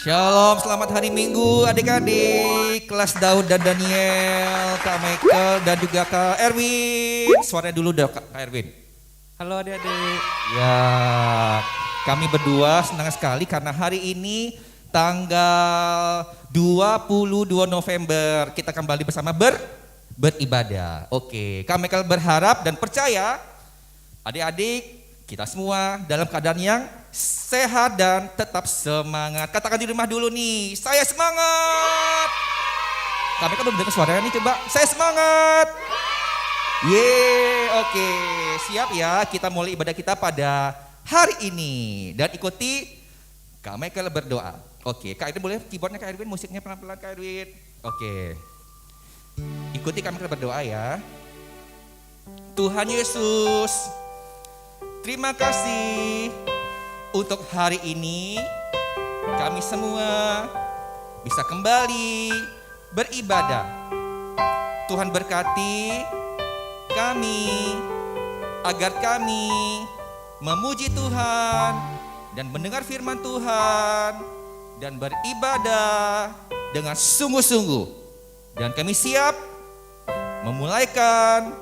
Shalom, selamat hari Minggu adik-adik kelas Daud dan Daniel, Kak Michael dan juga Kak Erwin. Suaranya dulu dong Kak Erwin. Halo adik-adik. Ya, kami berdua senang sekali karena hari ini tanggal 22 November kita kembali bersama beribadah. Oke, Kak Michael berharap dan percaya adik-adik kita semua dalam keadaan yang sehat dan tetap semangat. Katakan di rumah dulu nih, saya semangat. Kami kan belum dengar suaranya nih, coba. Saya semangat. Oke. Siap ya, kita mulai ibadah kita pada hari ini. Dan ikuti Kak Michael berdoa. Oke, Kak Erwin boleh keyboardnya Kak Erwin, musiknya pelan-pelan Kak Erwin. Oke. Ikuti Kak Michael berdoa ya. Tuhan Yesus, terima kasih untuk hari ini kami semua bisa kembali beribadah. Tuhan berkati kami agar kami memuji Tuhan dan mendengar firman Tuhan dan beribadah dengan sungguh-sungguh. Dan kami siap memulaikan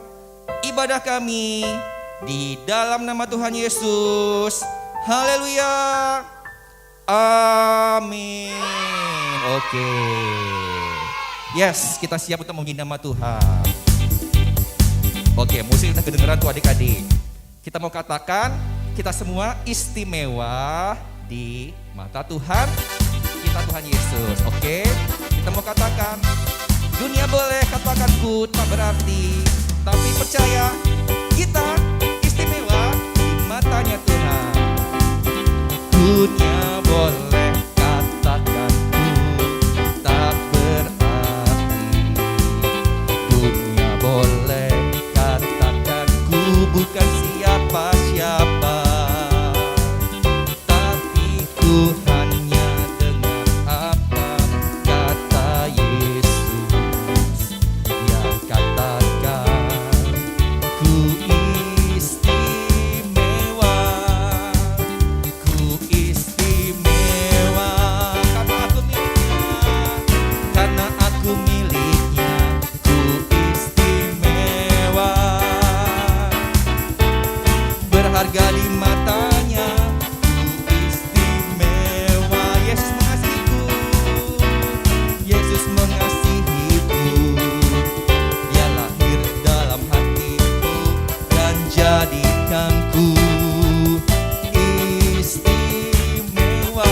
ibadah kami di dalam nama Tuhan Yesus. Haleluya. Amin. Oke. Yes, kita siap untuk memuji nama Tuhan. Oke, musik kita kedengeran tuh adik-adik. Kita mau katakan kita semua istimewa di mata Tuhan. Kita Tuhan Yesus. Oke. Kita mau katakan dunia boleh katakan ku tak berarti, tapi percaya kita istimewa di matanya Tuhan. Dunia boleh katakan ku tak berarti, dunia boleh katakan ku bukan siapa-siapa, tapi ku hanya dengar apa kata Yesus yang katakan ku istimewa karena aku miliknya, ku istimewa, berharga di matanya, ku istimewa. Yesus mengasihiku, Yesus mengasihiku, Dia lahir dalam hatiku dan jadikanku istimewa.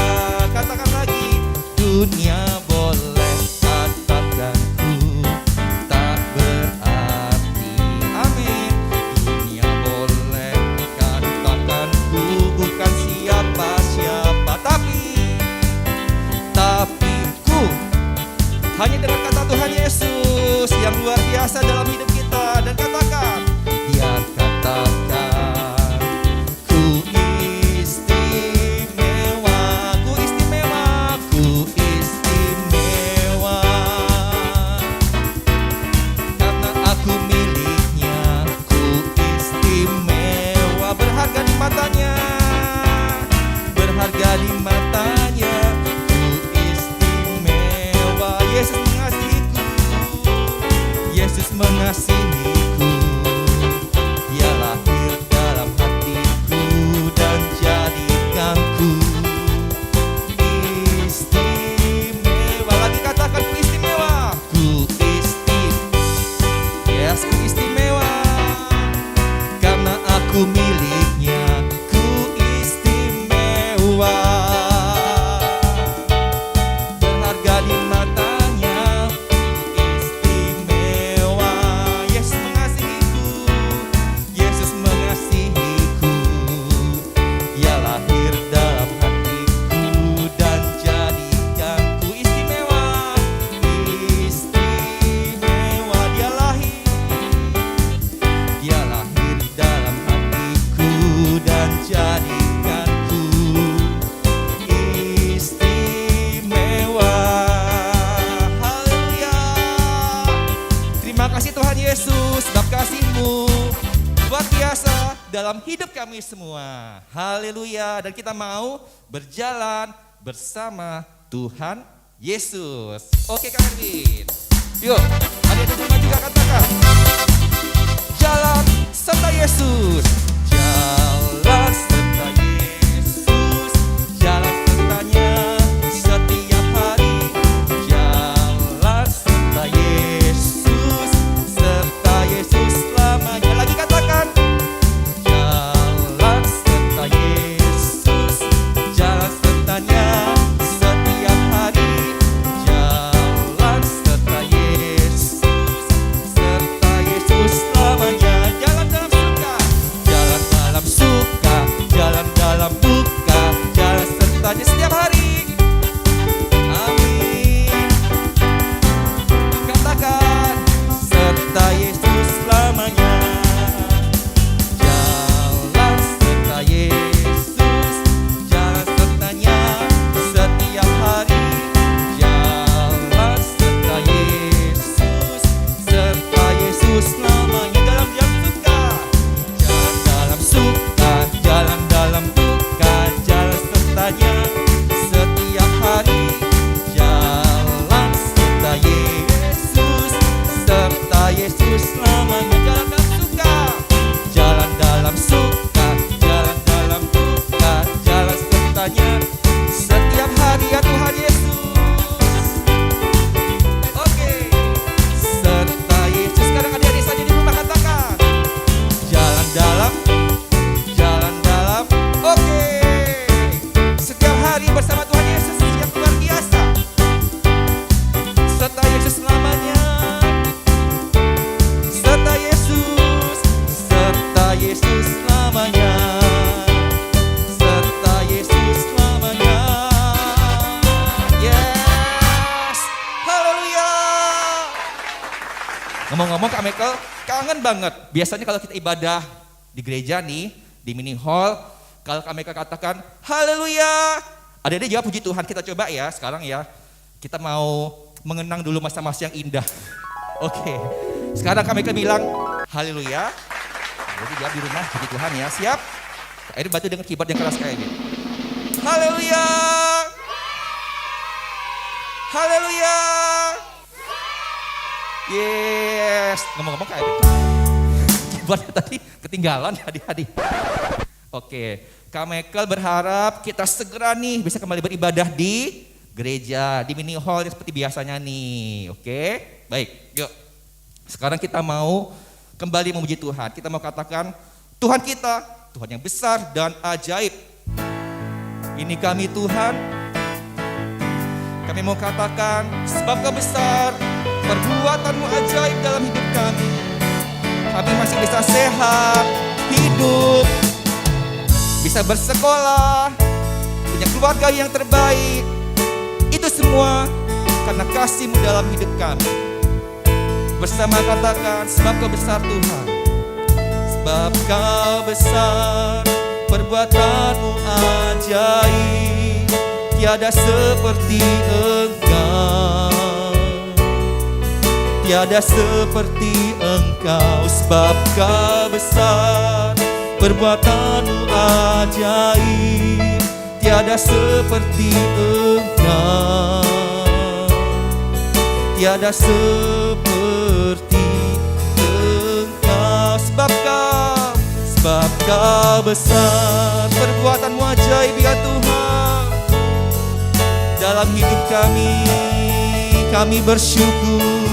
Katakan lagi, dunia boleh katakan ku tak berarti. Amin. Dunia boleh katakan ku bukan siapa-siapa, tapi ku hanya dengan kata Tuhan Yesus yang luar biasa dalam hidup kita. Dan katakan, Dia katakan ku istimewa, ku istimewa, ku istimewa, karena aku miliknya, ku istimewa, berharga di matanya, berharga di matanya, ku istimewa. Yesus mengasihiku, Yesus mengasihiku, Dia lahir dalam hatiku dan jadikanku istimewa. Lagi katakan ku istimewa, ku yes, ku istimewa, karena aku miliknya, ku istimewa, berharga di matanya, ku istimewa. Yesus mengasihiku, Yesus mengasihiku, Dia lahir dalam hatiku dan jadikanku istimewa, istimewa. Dia lahir dalam hatiku dan jadikanku istimewa. Haleluya. Terima kasih Tuhan Yesus, sebab kasih-Mu luar biasa dalam hidup kami semua. Haleluya. Dan kita mau berjalan bersama Tuhan Yesus. Oke Kak Erwin. Yuk, ada yang terima juga katakan. Jalan serta Yesus. Jalan serta Yesus. Jalan sertanya setiap hari. Jalan serta Yesus. Serta Yesus selamanya. Lagi katakan. Jalan serta Yesus. Jalan sertanya setiap hari. Jalan serta Yesus. Serta Yesus selamanya. Jalan dalam suka, jalan dalam suka, jalan dalam duka, jalan sertanya setiap hari. Amin. Katakan, serta Yesus selamanya. Jalan serta Yesus, jalan sertanya setiap hari. Jalan serta Yesus, serta Yesus selamanya. Dalam suka, jalan dalam duka, jalan sertanya setiap hari. Jalan serta Yesus, serta Yesus selamanya. Jalan dalam suka, jalan dalam duka, jalan sertanya setiap hari ya Tuhan Yesus. Oke, serta Yesus. Sekarang adik-adik saja di rumah katakan. Jalan dalam, oke. Setiap hari bersama Tuhan Yesus yang luar biasa. Serta Yesus selamanya. Serta Yesus, serta Yesus selamanya. Serta Yesus selamanya. Yes, haleluya. Ngomong-ngomong Kak Michael, kangen banget. Biasanya kalau kita ibadah di gereja nih, di mini hall, kalau Kak Michael katakan haleluya, adik-adik jawab puji Tuhan. Kita coba ya sekarang ya. Kita mau mengenang dulu masa-masa yang indah. Oke, sekarang Kak Michael bilang haleluya. Jadi jawab di rumah puji Tuhan ya. Siap? Kak Eri bantu dengan keyboard yang keras kayak gini. Haleluya. Haleluya. Yes. Ngomong-ngomong Kak Eri, keyboardnya tadi ketinggalan adik-adik. Oke, Kak Michael berharap kita segera nih bisa kembali beribadah di gereja, di mini hall seperti biasanya nih. Oke, baik, yuk. Sekarang kita mau kembali memuji Tuhan. Kita mau katakan, Tuhan kita, Tuhan yang besar dan ajaib. Ini kami Tuhan. Kami mau katakan, sebab Kau besar, perbuatan-Mu ajaib dalam hidup kami. Kami masih bisa sehat, hidup, bisa bersekolah, punya keluarga yang terbaik. Itu semua karena kasih-Mu dalam hidup kami. Bersama katakan, sebab Kau besar Tuhan. Sebab Kau besar, perbuatan-Mu ajaib. Tiada seperti Engkau. Tiada seperti Engkau. Sebab Kau besar, perbuatan-Mu ajaib. Tiada seperti Engkau. Tiada seperti Engkau. Sebab Kau besar, perbuatan-Mu ajaib ya Tuhan. Dalam hidup kami bersyukur.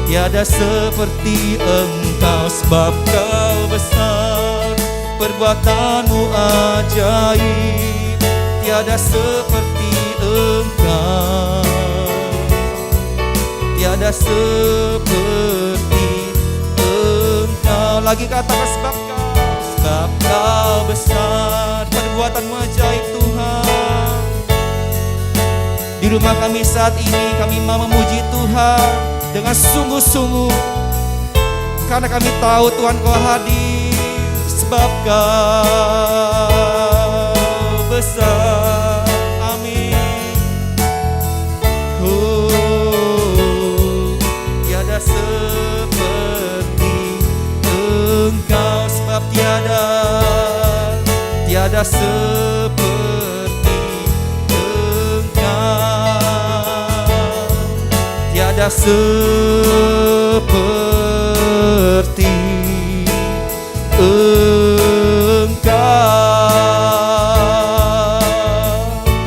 Tiada seperti Engkau. Sebab Kau besar, perbuatan-Mu ajaib. Tiada seperti Engkau. Tiada seperti Engkau. Lagi katakan, sebab Kau besar, perbuatan-Mu ajaib Tuhan. Di rumah kami saat ini, kami mau memuji Tuhan dengan sungguh-sungguh, karena kami tahu Tuhan Kau hadir. Sebab Kau besar. Amin. Tiada seperti Engkau. Sebab tiada seperti Engkau. tidak seperti Engkau.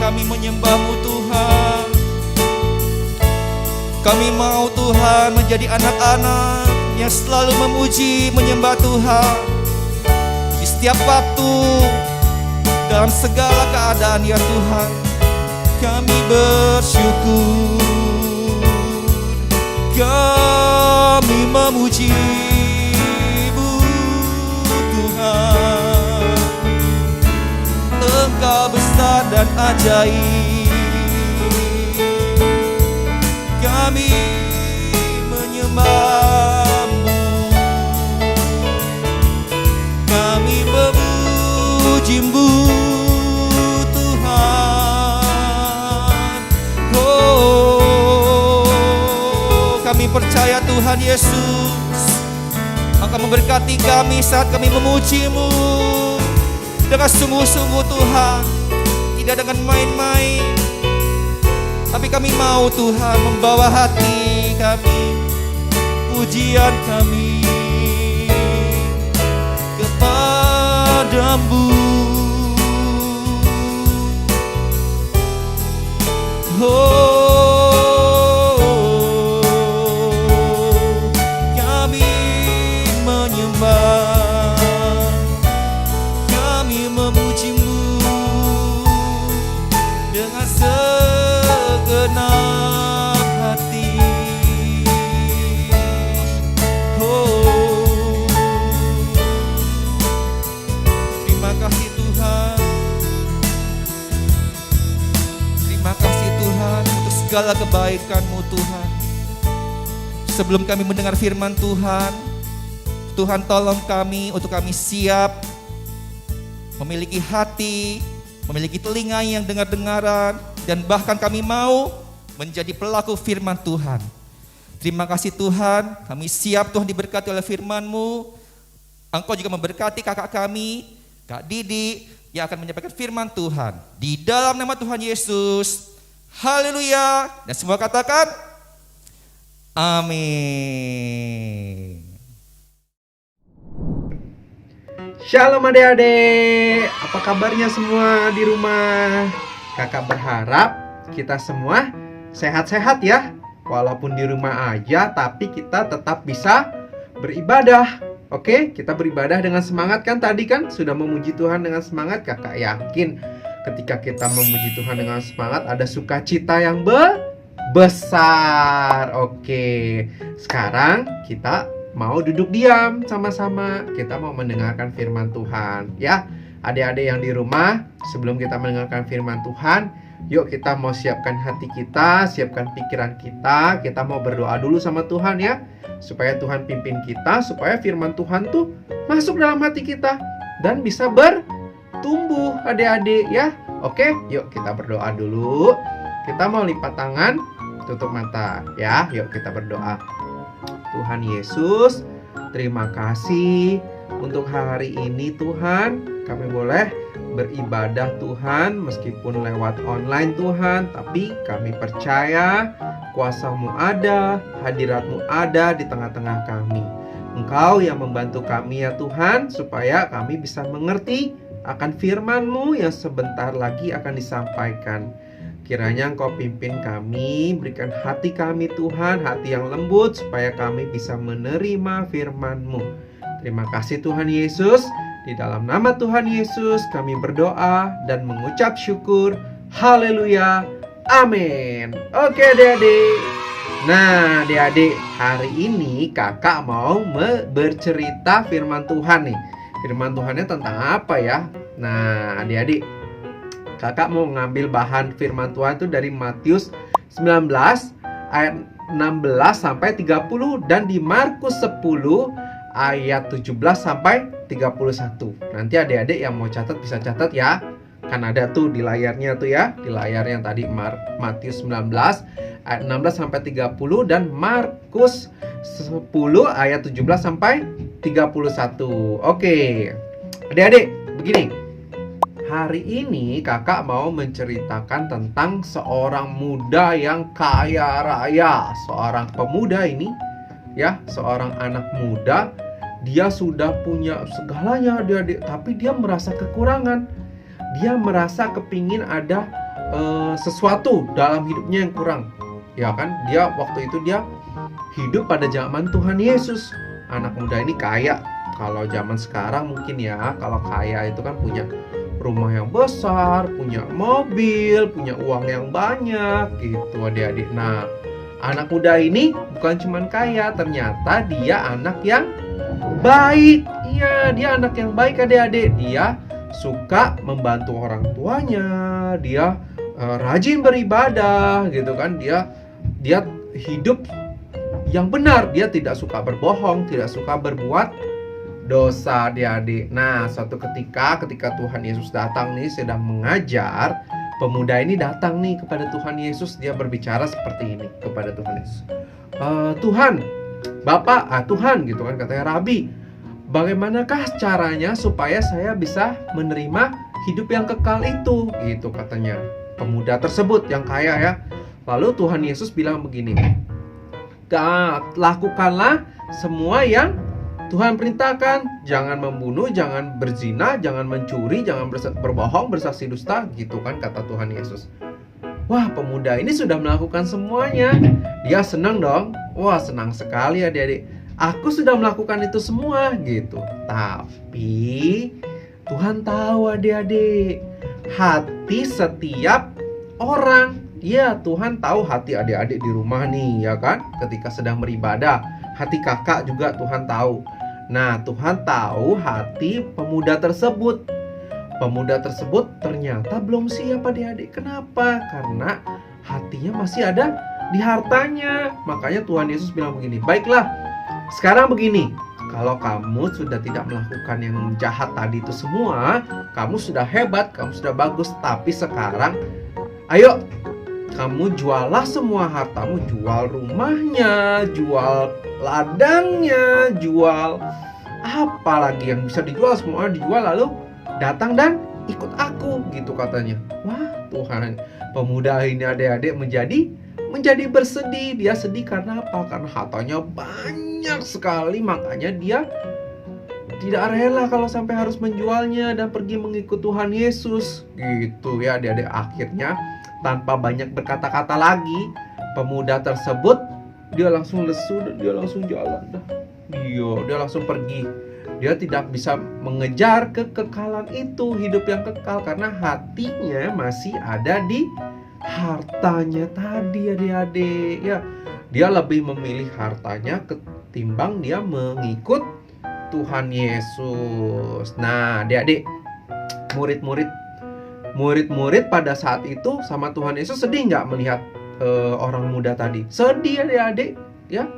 Kami menyembah-Mu Tuhan. Kami mau Tuhan menjadi anak-anak yang selalu memuji, menyembah Tuhan di setiap waktu, dalam segala keadaan ya Tuhan. Kami bersyukur, kami memuji-Mu Tuhan. Engkau besar dan ajaib. Kami menyembah-Mu, kami memuji-Mu Tuhan. Oh, kami percaya Tuhan Yesus akan memberkati kami saat kami memuji-Mu dengan sungguh-sungguh Tuhan, tidak dengan main-main. Tapi kami mau Tuhan membawa hati kami, pujian kami kepada-Mu. Oh, kami menyembah, kami memuji-Mu dengan segenap hati. Oh, terima kasih Tuhan. Terima kasih Tuhan untuk segala kebaikan-Mu Tuhan. Sebelum kami mendengar firman Tuhan, Tuhan tolong kami untuk kami siap memiliki hati, memiliki telinga yang dengar-dengaran, dan bahkan kami mau menjadi pelaku firman Tuhan. Terima kasih Tuhan, kami siap Tuhan diberkati oleh firman-Mu. Engkau juga memberkati kakak kami, Kak Didi, yang akan menyampaikan firman Tuhan. Di dalam nama Tuhan Yesus, haleluya. Dan semua katakan, amin. Shalom adik-adik, apa kabarnya semua di rumah? Kakak berharap kita semua sehat-sehat ya. Walaupun di rumah aja, tapi kita tetap bisa beribadah. Oke, kita beribadah dengan semangat kan? Tadi kan sudah memuji Tuhan dengan semangat. Kakak yakin ketika kita memuji Tuhan dengan semangat, ada sukacita yang besar. Oke, sekarang kita mau duduk diam sama-sama. Kita mau mendengarkan firman Tuhan ya. Adik-adik yang di rumah, sebelum kita mendengarkan firman Tuhan, yuk kita mau siapkan hati kita, siapkan pikiran kita. Kita mau berdoa dulu sama Tuhan ya, supaya Tuhan pimpin kita, supaya firman Tuhan tuh masuk dalam hati kita dan bisa bertumbuh adik-adik ya. Oke, yuk kita berdoa dulu. Kita mau lipat tangan, tutup mata ya. Yuk kita berdoa. Tuhan Yesus, terima kasih untuk hari ini Tuhan. Kami boleh beribadah Tuhan meskipun lewat online Tuhan, tapi kami percaya kuasa-Mu ada, hadirat-Mu ada di tengah-tengah kami. Engkau yang membantu kami ya Tuhan, supaya kami bisa mengerti akan firman-Mu yang sebentar lagi akan disampaikan. Kiranya Engkau pimpin kami, berikan hati kami Tuhan, hati yang lembut, supaya kami bisa menerima firman-Mu. Terima kasih Tuhan Yesus. Di dalam nama Tuhan Yesus kami berdoa dan mengucap syukur. Haleluya. Amin. Oke adik-adik. Nah adik-adik, hari ini kakak mau bercerita firman Tuhan nih. Firman Tuhannya tentang apa ya? Nah adik-adik, kakak mau ngambil bahan firman Tuhan itu dari Matius 19 ayat 16 sampai 30 dan di Markus 10 ayat 17 sampai 31. Nanti adik-adik yang mau catat bisa catat ya. Kan ada tuh di layarnya tuh ya. Di layar yang tadi Matius 19 ayat 16 sampai 30 dan Markus 10 ayat 17 sampai 31. Oke. Adik-adik, begini. hari ini kakak mau menceritakan tentang seorang muda yang kaya raya. Seorang pemuda ini, ya, seorang anak muda. Dia sudah punya segalanya, tapi dia merasa kekurangan. Dia merasa kepingin ada sesuatu dalam hidupnya yang kurang. Ya kan, waktu itu dia hidup pada zaman Tuhan Yesus. Anak muda ini kaya. Kalau zaman sekarang mungkin ya, kalau kaya itu kan punya rumah yang besar, punya mobil, punya uang yang banyak gitu adik-adik. Nah, anak muda ini bukan cuma kaya, ternyata dia anak yang baik. Iya, dia anak yang baik adik-adik. Dia suka membantu orang tuanya, dia rajin beribadah gitu kan. Dia hidup yang benar, dia tidak suka berbohong, tidak suka berbuat dosa adik-adik. Nah, suatu ketika Tuhan Yesus datang nih, sedang mengajar, pemuda ini datang nih kepada Tuhan Yesus. Dia berbicara seperti ini kepada Tuhan Yesus. Tuhan, Bapak, Tuhan gitu kan, katanya, Rabi, bagaimanakah caranya supaya saya bisa menerima hidup yang kekal itu? Gitu katanya pemuda tersebut yang kaya ya. Lalu Tuhan Yesus bilang begini, lakukanlah semua yang Tuhan perintahkan. Jangan membunuh, jangan berzina, jangan mencuri, jangan berbohong, bersaksi dusta, gitu kan kata Tuhan Yesus. Wah, pemuda ini sudah melakukan semuanya. Dia senang dong. Wah, senang sekali adik-adik. Aku sudah melakukan itu semua gitu. Tapi Tuhan tahu adik-adik hati setiap orang. Ya, Tuhan tahu hati adik-adik di rumah nih, ya kan? Ketika sedang beribadah, hati kakak juga Tuhan tahu. Nah, Tuhan tahu hati pemuda tersebut. Pemuda tersebut ternyata belum siap adik-adik. Kenapa? Karena hatinya masih ada di hartanya. Makanya Tuhan Yesus bilang begini, baiklah, sekarang begini, kalau kamu sudah tidak melakukan yang jahat tadi itu semua, kamu sudah hebat, kamu sudah bagus. Tapi sekarang, ayo, kamu jualah semua hartamu, jual rumahnya, jual ladangnya, jual apa lagi yang bisa dijual, semua dijual, lalu datang dan ikut aku gitu katanya. Wah, Tuhan, pemuda ini adik-adik menjadi bersedih. Dia sedih karena apa? Karena hartanya banyak sekali, makanya dia tidak rela kalau sampai harus menjualnya dan pergi mengikut Tuhan Yesus. Gitu ya adik-adik. Akhirnya tanpa banyak berkata-kata lagi, pemuda tersebut dia langsung lesu dan dia langsung jalan dah. Dia langsung pergi. Dia tidak bisa mengejar kekekalan itu, hidup yang kekal, karena hatinya masih ada di hartanya tadi adik-adik. Ya, dia lebih memilih hartanya ketimbang dia mengikut Tuhan Yesus. Nah, adik-adik, murid-murid pada saat itu sama Tuhan Yesus sedih nggak melihat orang muda tadi? Sedih adik-adik, ya.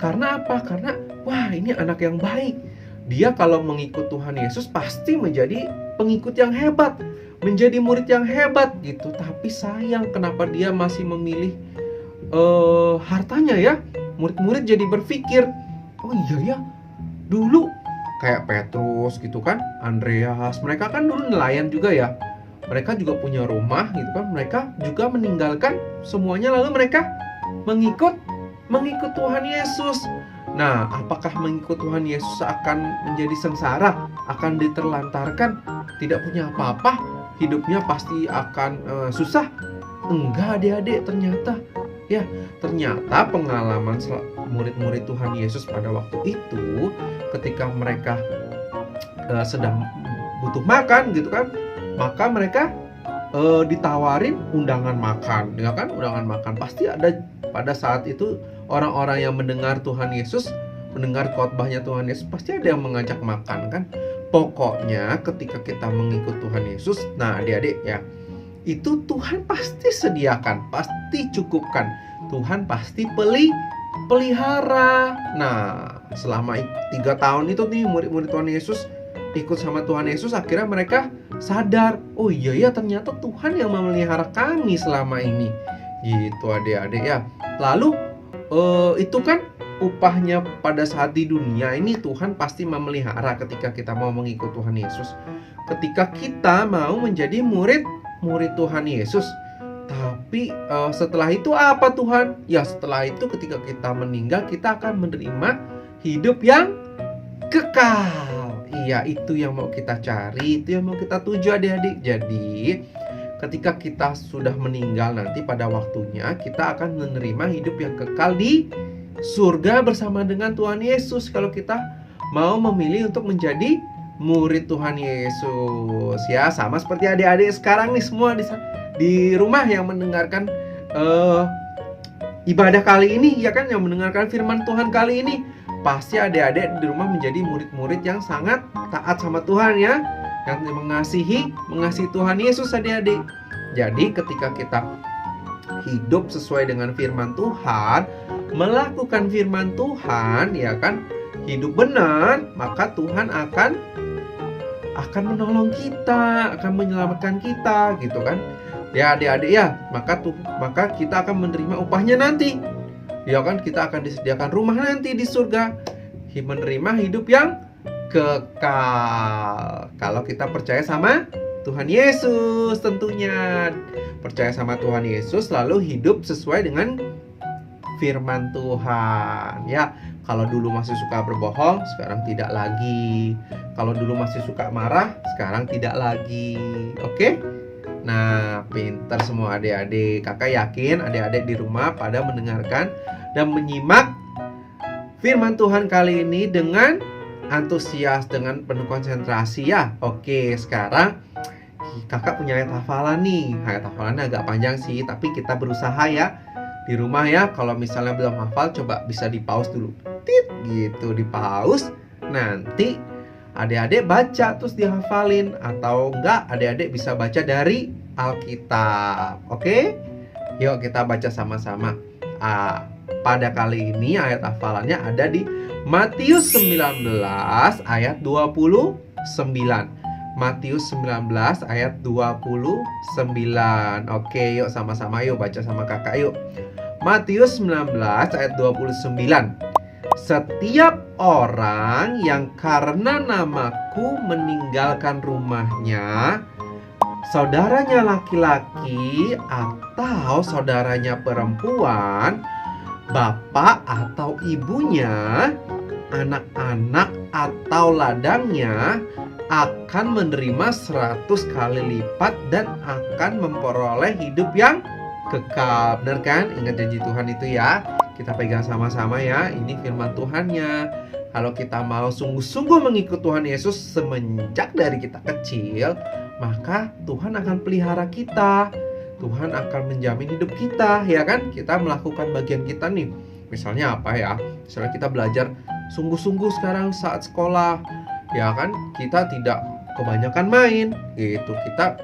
Karena apa? Karena wah, ini anak yang baik. Dia kalau mengikut Tuhan Yesus pasti menjadi pengikut yang hebat, menjadi murid yang hebat gitu. Tapi sayang, kenapa dia masih memilih hartanya ya? Murid-murid jadi berpikir, oh iya ya, dulu kayak Petrus gitu kan, Andreas, mereka kan dulu nelayan juga ya. Mereka juga punya rumah gitu kan. Mereka juga meninggalkan semuanya lalu mereka mengikut Tuhan Yesus. Nah, apakah mengikut Tuhan Yesus akan menjadi sengsara, akan diterlantarkan, tidak punya apa-apa, hidupnya pasti akan susah? Enggak adik-adik, ternyata pengalaman murid-murid Tuhan Yesus pada waktu itu, ketika mereka sedang butuh makan gitu kan, maka mereka ditawarin undangan makan, ya kan? Undangan makan pasti ada pada saat itu. Orang-orang yang mendengar Tuhan Yesus, mendengar khotbahnya Tuhan Yesus, pasti ada yang mengajak makan kan. Pokoknya ketika kita mengikut Tuhan Yesus, nah adik-adik ya, itu Tuhan pasti sediakan, pasti cukupkan. Tuhan pasti pelihara. Nah, selama 3 tahun itu nih murid-murid Tuhan Yesus ikut sama Tuhan Yesus, akhirnya mereka sadar, oh iya ya, ternyata Tuhan yang memelihara kami selama ini. Gitu adik-adik ya. Lalu itu kan upahnya pada saat di dunia ini, Tuhan pasti memelihara ketika kita mau mengikut Tuhan Yesus. ketika kita mau menjadi murid Tuhan Yesus. Tapi setelah itu apa Tuhan? Ya setelah itu ketika kita meninggal kita akan menerima hidup yang kekal. Iya, itu yang mau kita cari, itu yang mau kita tuju adik-adik. Jadi ketika kita sudah meninggal nanti pada waktunya kita akan menerima hidup yang kekal di surga bersama dengan Tuhan Yesus. Kalau kita mau memilih untuk menjadi murid Tuhan Yesus, ya sama seperti adik-adik sekarang nih semua di rumah yang mendengarkan ibadah kali ini, ya kan, yang mendengarkan firman Tuhan kali ini, pasti adik-adik di rumah menjadi murid-murid yang sangat taat sama Tuhan ya, yang mengasihi Tuhan Yesus adik-adik. Jadi ketika kita hidup sesuai dengan firman Tuhan, melakukan firman Tuhan, ya kan, hidup benar, maka Tuhan akan menolong kita, akan menyelamatkan kita, gitu kan. Ya adik-adik ya, maka kita akan menerima upahnya nanti. Ya kan, kita akan disediakan rumah nanti di surga, menerima hidup yang kekal. Kalau kita percaya sama Tuhan Yesus tentunya. Percaya sama Tuhan Yesus lalu hidup sesuai dengan firman Tuhan. Ya, kalau dulu masih suka berbohong, sekarang tidak lagi. Kalau dulu masih suka marah, sekarang tidak lagi. Oke? Nah, pintar semua adik-adik. Kakak yakin adik-adik di rumah pada mendengarkan dan menyimak firman Tuhan kali ini dengan antusias, dengan penuh konsentrasi ya. Oke, sekarang kakak punya ayat hafalan nih. Ayat hafalannya agak panjang sih, tapi kita berusaha ya di rumah ya. Kalau misalnya belum hafal, coba bisa di pause dulu. Tit gitu, di pause. Nanti adik-adik baca terus dihafalin, atau enggak adik-adik bisa baca dari Alkitab. Oke? Yuk kita baca sama-sama. Pada kali ini ayat hafalannya ada di Matius 19 ayat 29. Matius 19 ayat 29. Oke, yuk sama-sama yuk baca sama kakak yuk. Matius 19 ayat 29. Setiap orang yang karena namaku meninggalkan rumahnya, saudaranya laki-laki atau saudaranya perempuan, bapak atau ibunya, anak-anak atau ladangnya, akan menerima 100 kali lipat dan akan memperoleh hidup yang kekal. Benar kan? Ingat janji Tuhan itu ya. Kita pegang sama-sama ya. Ini firman Tuhannya. Kalau kita mau sungguh-sungguh mengikut Tuhan Yesus semenjak dari kita kecil, maka Tuhan akan pelihara kita. Tuhan akan menjamin hidup kita, ya kan? Kita melakukan bagian kita nih. Misalnya apa ya? Misalnya kita belajar sungguh-sungguh sekarang saat sekolah, ya kan? Kita tidak kebanyakan main, gitu. Kita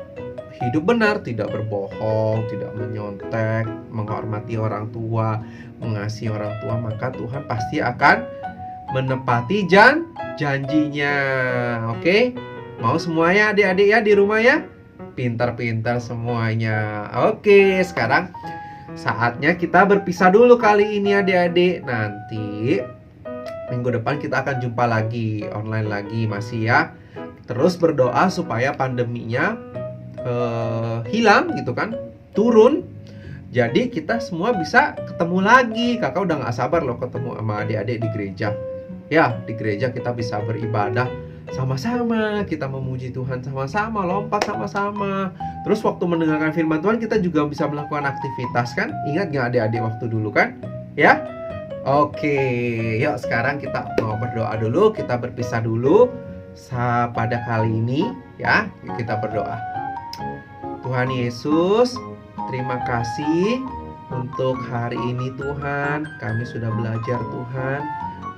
hidup benar, tidak berbohong, tidak menyontek, menghormati orang tua, mengasihi orang tua, maka Tuhan pasti akan menepati janjinya. Oke? Mau semuanya adik-adik ya di rumah ya? Pintar-pintar semuanya. Oke, sekarang saatnya kita berpisah dulu kali ini adik-adik. Nanti minggu depan kita akan jumpa lagi, online lagi masih ya. Terus berdoa supaya pandeminya hilang gitu kan, turun. Jadi kita semua bisa ketemu lagi. Kakak udah gak sabar loh ketemu sama adik-adik di gereja. Ya, di gereja kita bisa beribadah sama-sama, kita memuji Tuhan sama-sama, lompat sama-sama. Terus waktu mendengarkan firman Tuhan kita juga bisa melakukan aktivitas kan? Ingat gak adik-adik waktu dulu kan? Ya? Oke, yuk sekarang kita mau berdoa dulu, kita berpisah dulu pada kali ini ya. Kita berdoa. Tuhan Yesus, terima kasih untuk hari ini Tuhan. Kami sudah belajar Tuhan,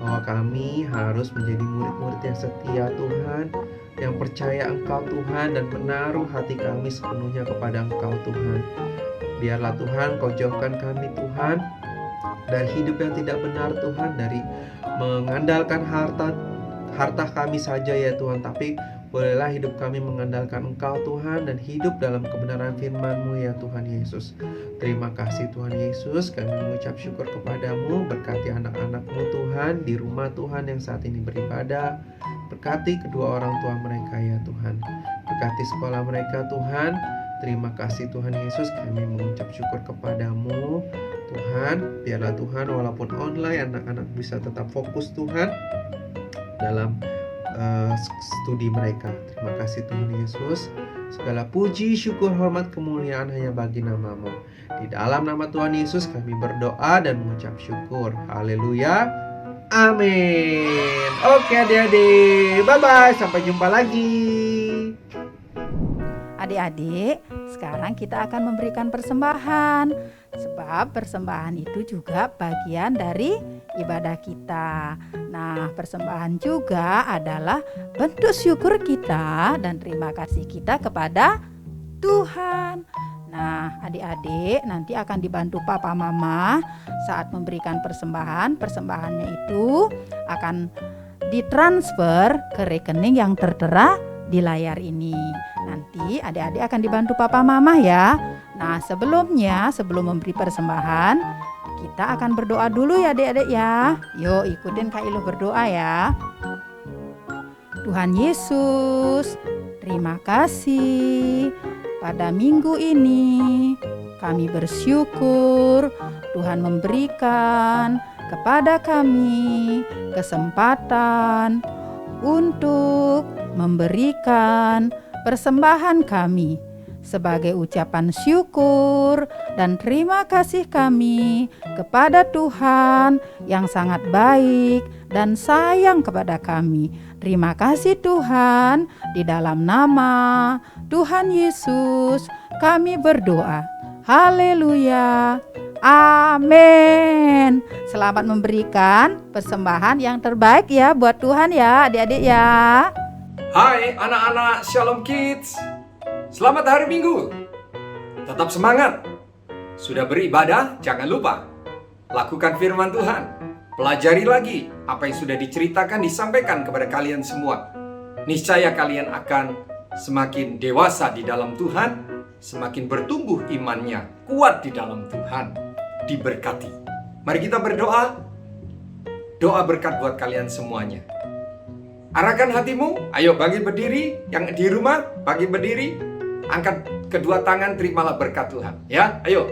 bahwa kami harus menjadi murid-murid yang setia Tuhan, yang percaya Engkau Tuhan dan menaruh hati kami sepenuhnya kepada Engkau Tuhan. Biarlah Tuhan Kau jauhkan kami Tuhan dari hidup yang tidak benar Tuhan, dari mengandalkan harta kami saja ya Tuhan, tapi bolehlah hidup kami mengandalkan Engkau Tuhan dan hidup dalam kebenaran firman-Mu ya Tuhan Yesus. Terima kasih Tuhan Yesus, kami mengucap syukur kepadamu. Berkati anak-anak-Mu Tuhan di rumah Tuhan yang saat ini beribadah. Berkati kedua orang tua mereka ya Tuhan. Berkati sekolah mereka Tuhan. Terima kasih Tuhan Yesus, kami mengucap syukur kepadamu Tuhan. Biarlah Tuhan walaupun online anak-anak bisa tetap fokus Tuhan dalam studi mereka. Terima kasih Tuhan Yesus. Segala puji, syukur, hormat, kemuliaan hanya bagi namamu. Di dalam nama Tuhan Yesus kami berdoa dan mengucap syukur. Haleluya. Amin. Oke adik-adik, bye-bye. Sampai jumpa lagi. Adik-adik, sekarang kita akan memberikan persembahan. Sebab persembahan itu juga bagian dari ibadah kita. Nah, persembahan juga adalah bentuk syukur kita dan terima kasih kita kepada Tuhan. Nah, adik-adik nanti akan dibantu papa mama saat memberikan persembahan. Persembahannya itu akan ditransfer ke rekening yang tertera di layar ini. Nanti adik-adik akan dibantu papa mama ya. Nah, sebelum memberi persembahan, kita akan berdoa dulu ya adik-adik ya. Yuk ikutin Kak Ilu berdoa ya. Tuhan Yesus, terima kasih. Pada minggu ini kami bersyukur Tuhan memberikan kepada kami kesempatan untuk memberikan persembahan kami sebagai ucapan syukur dan terima kasih kami kepada Tuhan yang sangat baik dan sayang kepada kami. Terima kasih Tuhan, di dalam nama Tuhan Yesus kami berdoa. Haleluya. Amin. Selamat memberikan persembahan yang terbaik ya buat Tuhan ya adik-adik ya. Hai anak-anak Shalom Kids. Selamat hari Minggu. Tetap semangat. Sudah beribadah? Jangan lupa lakukan firman Tuhan. Pelajari lagi apa yang sudah diceritakan, disampaikan kepada kalian semua. Niscaya kalian akan semakin dewasa di dalam Tuhan, semakin bertumbuh imannya, kuat di dalam Tuhan, diberkati. Mari kita berdoa. Doa berkat buat kalian semuanya. Arahkan hatimu, ayo bagi berdiri. Yang di rumah, bagi berdiri. Angkat kedua tangan, terimalah berkat Tuhan. Ya, ayo.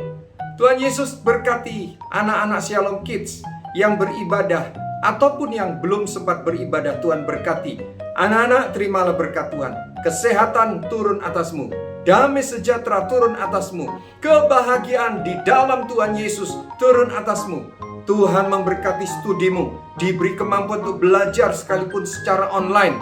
Tuhan Yesus berkati anak-anak Shalom Kids yang beribadah ataupun yang belum sempat beribadah. Tuhan berkati. Anak-anak, terimalah berkat Tuhan. Kesehatan turun atasmu. Damai sejahtera turun atasmu. Kebahagiaan di dalam Tuhan Yesus turun atasmu. Tuhan memberkati studimu. Diberi kemampuan untuk belajar sekalipun secara online.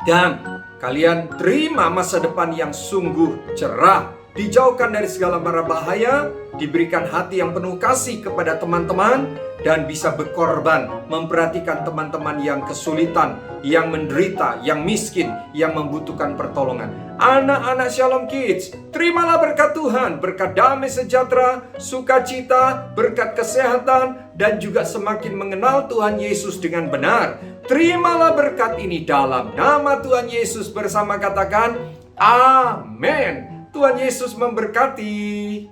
Dan kalian terima masa depan yang sungguh cerah. Dijauhkan dari segala mara bahaya. Diberikan hati yang penuh kasih kepada teman-teman. Dan bisa berkorban, memperhatikan teman-teman yang kesulitan, yang menderita, yang miskin, yang membutuhkan pertolongan. Anak-anak Shalom Kids, terimalah berkat Tuhan, berkat damai sejahtera, sukacita, berkat kesehatan, dan juga semakin mengenal Tuhan Yesus dengan benar. Terimalah berkat ini dalam nama Tuhan Yesus, bersama katakan, Amin. Tuhan Yesus memberkati.